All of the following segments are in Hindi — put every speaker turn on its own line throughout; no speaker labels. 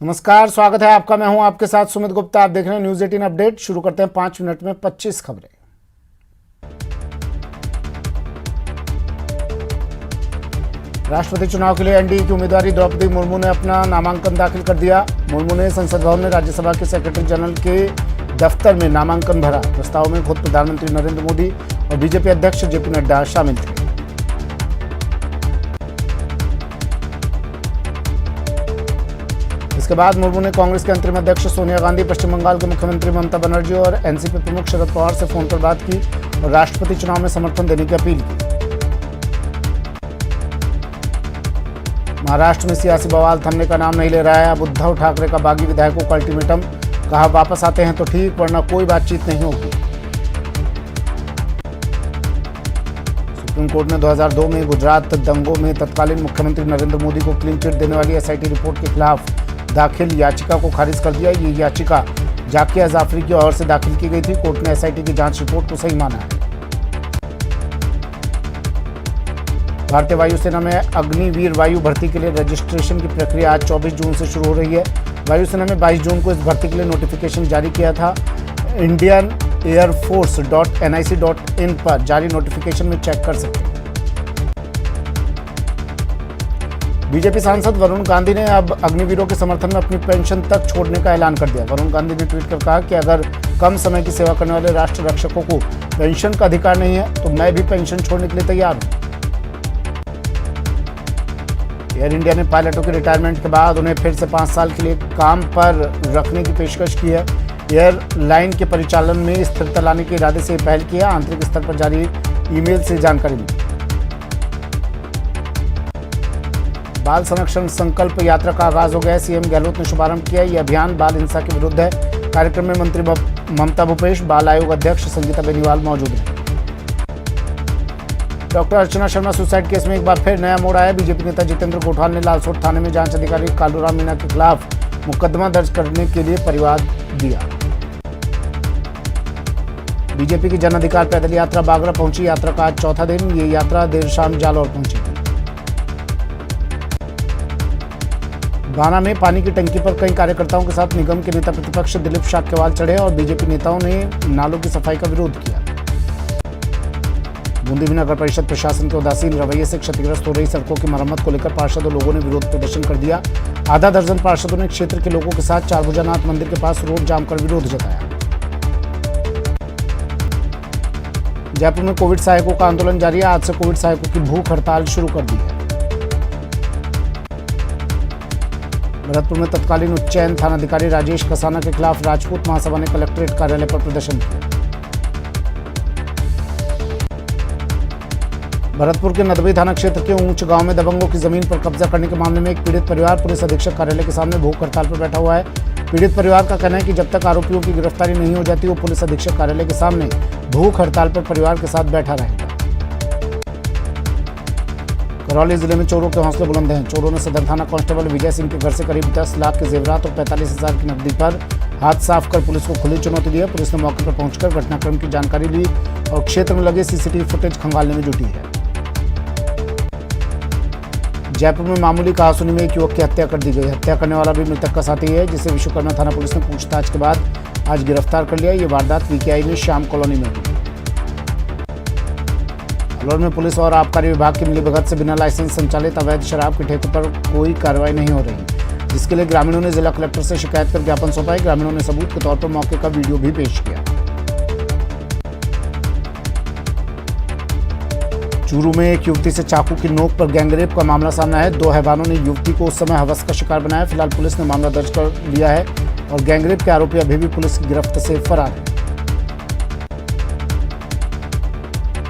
नमस्कार, स्वागत है आपका। मैं हूं आपके साथ सुमित गुप्ता। आप देख रहे हैं न्यूज 18 अपडेट। शुरू करते हैं 5 मिनट में 25 खबरें। राष्ट्रपति चुनाव के लिए एनडीए की उम्मीदवार द्रौपदी मुर्मू ने अपना नामांकन दाखिल कर दिया। मुर्मू ने संसद भवन में राज्यसभा के सेक्रेटरी जनरल के दफ्तर में नामांकन भरा। प्रस्ताव में खुद प्रधानमंत्री नरेंद्र मोदी और बीजेपी अध्यक्ष जेपी नड्डा शामिल थे। इसके बाद मुर्मू ने कांग्रेस के अंतरिम अध्यक्ष सोनिया गांधी, पश्चिम बंगाल के मुख्यमंत्री ममता बनर्जी और एनसीपी प्रमुख शरद पवार से फोन पर बात की और राष्ट्रपति चुनाव में समर्थन देने की अपील की। महाराष्ट्र में सियासी बवाल थमने का नाम नहीं ले रहा है। अब उद्धव ठाकरे का बागी विधायकों का अल्टीमेटम, कहा वापस आते हैं तो ठीक, वरना कोई बातचीत नहीं होगी। सुप्रीम कोर्ट ने 2002 में गुजरात दंगों में तत्कालीन मुख्यमंत्री नरेंद्र मोदी को क्लीन चिट देने वाली एसआईटी रिपोर्ट के खिलाफ दाखिल याचिका को खारिज कर दिया। ये याचिका जाकिया जाफरी की ओर से दाखिल की गई थी। कोर्ट ने एसआईटी की जांच रिपोर्ट को सही माना है। भारतीय वायुसेना में अग्निवीर वायु भर्ती के लिए रजिस्ट्रेशन की प्रक्रिया आज 24 जून से शुरू हो रही है। वायुसेना में 22 जून को इस भर्ती के लिए नोटिफिकेशन जारी किया था। इंडियन एयरफोर्स.nic.in पर जारी नोटिफिकेशन में चेक कर सकते हैं। बीजेपी सांसद वरुण गांधी ने अब अग्निवीरों के समर्थन में अपनी पेंशन तक छोड़ने का ऐलान कर दिया। वरुण गांधी ने ट्वीट कर कहा कि अगर कम समय की सेवा करने वाले राष्ट्र रक्षकों को पेंशन का अधिकार नहीं है तो मैं भी पेंशन छोड़ने के लिए तैयार हूं। एयर इंडिया ने पायलटों के रिटायरमेंट के बाद उन्हें फिर से 5 साल के लिए काम पर रखने की पेशकश की है। एयरलाइन के परिचालन में स्थिरता लाने के इरादे से पहल की है। आंतरिक स्तर पर जारी ईमेल से जानकारी मिली। बाल संरक्षण संकल्प यात्रा का आगाज हो गया है। सीएम गहलोत ने शुभारंभ किया। यह अभियान बाल हिंसा के विरुद्ध है। कार्यक्रम में मंत्री ममता भूपेश, बाल आयोग अध्यक्ष संगीता बेनीवाल मौजूद हैं। Doctor Archana Sharma suicide case में एक बार फिर नया मोड़ आया। बीजेपी नेता जितेंद्र गोठान ने लालसोट थाने में जांच अधिकारी कालूराम मीणा के खिलाफ मुकदमा दर्ज करने के लिए परिवाद दिया। बीजेपी की जन अधिकार पैदल यात्रा बागरा पहुंची। यात्रा का आज चौथा दिन। ये यात्रा देर शाम जालौर पहुंची। गाना में पानी की टंकी पर कई कार्यकर्ताओं के साथ निगम के नेता प्रतिपक्ष दिलीप शाक्यवाल चढ़े और बीजेपी नेताओं ने नालों की सफाई का विरोध किया। बूंदी में नगर परिषद प्रशासन के उदासीन रवैये से क्षतिग्रस्त हो रही सड़कों की मरम्मत को लेकर पार्षदों लोगों ने विरोध प्रदर्शन कर दिया। आधा दर्जन पार्षदों ने क्षेत्र के लोगों के साथ चारभुजानाथ मंदिर के पास रोड जाम कर विरोध जताया। जयपुर में कोविड सहायकों का आंदोलन जारी है। आज से कोविड सहायकों की भूख हड़ताल शुरू कर दी है। भरतपुर में तत्कालीन उच्चैन थानाधिकारी राजेश कसाना के खिलाफ राजपूत महासभा ने कलेक्ट्रेट कार्यालय पर प्रदर्शन किया। भरतपुर के नदबई थाना क्षेत्र के ऊंच गांव में दबंगों की जमीन पर कब्जा करने के मामले में एक पीड़ित परिवार पुलिस अधीक्षक कार्यालय के सामने भूख हड़ताल पर बैठा हुआ है। पीड़ित परिवार का कहना है कि जब तक आरोपियों की गिरफ्तारी नहीं हो जाती वो पुलिस अधीक्षक कार्यालय के सामने भूख हड़ताल पर परिवार के साथ बैठा रहेगा। करौली जिले में चोरों के हौसले बुलंद हैं। चोरों ने सदर थाना कांस्टेबल विजय सिंह के घर से करीब 10 लाख के जेवरात और 45,000 की नकदी पर हाथ साफ कर पुलिस को खुली चुनौती दी है। पुलिस ने मौके पर पहुंचकर घटनाक्रम की जानकारी ली और क्षेत्र में लगे सीसीटीवी फुटेज खंगालने में जुटी है। जयपुर में मामूली कहासुनी में एक युवक की हत्या कर दी गई। हत्या करने वाला भी मृतक का साथी है, जिसे विश्वकर्मा थाना पुलिस ने पूछताछ के बाद आज गिरफ्तार कर लिया। ये वारदात वीकेआई में श्याम कॉलोनी में हुई। अलवर में पुलिस और आबकारी विभाग की मिलीभगत से बिना लाइसेंस संचालित अवैध शराब के ठेके पर कोई कार्रवाई नहीं हो रही, जिसके लिए ग्रामीणों ने जिला कलेक्टर से शिकायत कर ज्ञापन सौंपा है। ग्रामीणों ने सबूत के तौर पर मौके का वीडियो भी पेश किया। चूरू में एक युवती से चाकू की नोक पर गैंगरेप का मामला सामने है। 2 हैवानों ने युवती को उस समय हवस का शिकार बनाया। फिलहाल पुलिस ने मामला दर्ज कर लिया है और गैंगरेप के आरोपी अभी भी पुलिस की गिरफ्त से फरार है।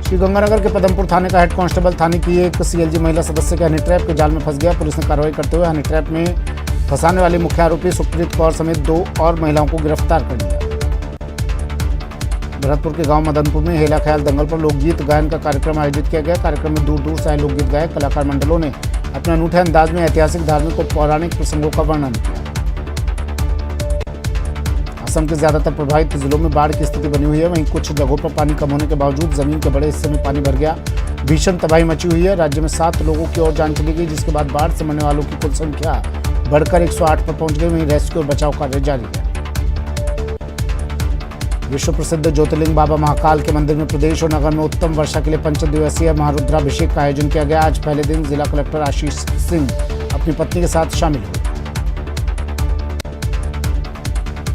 श्रीगंगानगर के पदमपुर थाने का हेड कांस्टेबल थाने की एक सीएलजी महिला सदस्य के हनी ट्रैप के जाल में फंस गया। पुलिस ने कार्रवाई करते हुए हनी ट्रैप में फंसाने वाली मुख्य आरोपी सुप्रीत कौर समेत 2 और महिलाओं को गिरफ्तार कर लिया। भरतपुर के गांव मदनपुर में हेला ख्याल दंगल पर लोकगीत गायन का कार्यक्रम आयोजित किया गया। कार्यक्रम में दूर दूर से आए लोकगीत गायक कलाकार मंडलों ने अपने अनूठे अंदाज में ऐतिहासिक, धार्मिक और पौराणिक प्रसंगों का वर्णन किया। असम के ज्यादातर प्रभावित जिलों में बाढ़ की स्थिति बनी हुई है। वहीं कुछ जगहों पर पानी कम होने के बावजूद जमीन के बड़े हिस्से में पानी भर गया। भीषण तबाही मची हुई है। राज्य में 7 लोगों की और जान चली गई, जिसके बाद बाढ़ से मरने वालों की कुल संख्या बढ़कर 108 पर पहुंच गई। वहीं रेस्क्यू और बचाव कार्य जारी है। विश्व प्रसिद्ध ज्योतिर्लिंग बाबा महाकाल के मंदिर में प्रदेश और नगर में उत्तम वर्षा के लिए पंचदिवसीय महारुद्राभिषेक का आयोजन किया गया। आज पहले दिन जिला कलेक्टर आशीष सिंह अपनी पत्नी के साथ शामिल हुए।